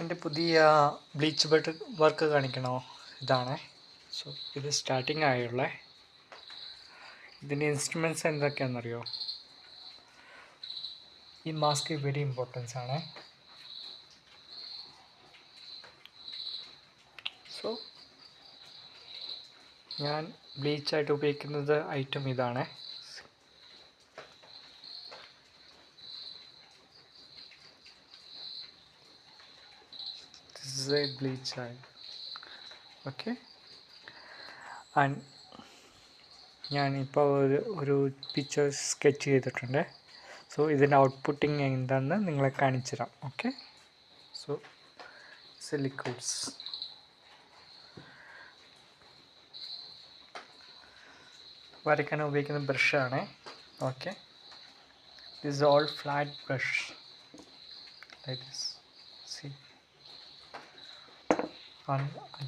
എൻ്റെ പുതിയ bleach bed work കാണിക്കണോ? ഇതാണ്. സോ ഇത് സ്റ്റാർട്ടിങ് ആയുള്ള ഇതിൻ്റെ ഇൻസ്ട്രുമെൻറ്റ്സ് എന്തൊക്കെയാണെന്നറിയോ? ഈ മാസ്ക് വെരി ഇമ്പോർട്ടൻസ് ആണ്. സോ ഞാൻ ബ്ലീച്ചായിട്ട് ഉപയോഗിക്കുന്നത് ഐറ്റം ഇതാണ്. This is a bleach oil. Okay. And ഞാനിപ്പോൾ ഒരു പിക്ചർ സ്കെച്ച് ചെയ്തിട്ടുണ്ട്. സോ ഇതിൻ്റെ ഔട്ട്പുട്ടിങ് എന്താണെന്ന് നിങ്ങളെ കാണിച്ചു തരാം. ഓക്കെ. സോ ലിക്വിഡ്സ് വരയ്ക്കാൻ ഉപയോഗിക്കുന്ന ബ്രഷാണ്. Okay. This is all flat brush like this. See, I'm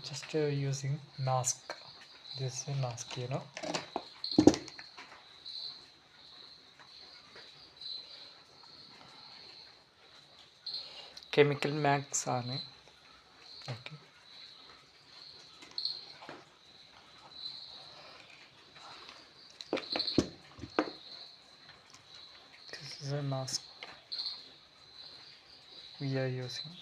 just using mask. This is a mask, you know. Chemical max ആണ്. Okay. This is a mask we are using.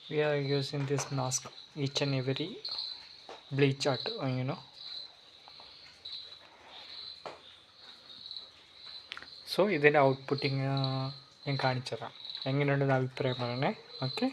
We are using this mask each and every bleach art, you know. So ഇതിൻ്റെ outputting ഞാൻ കാണിച്ചു തരാം. എങ്ങനെയുണ്ടെന്ന് അഭിപ്രായം പറയണേ. Okay.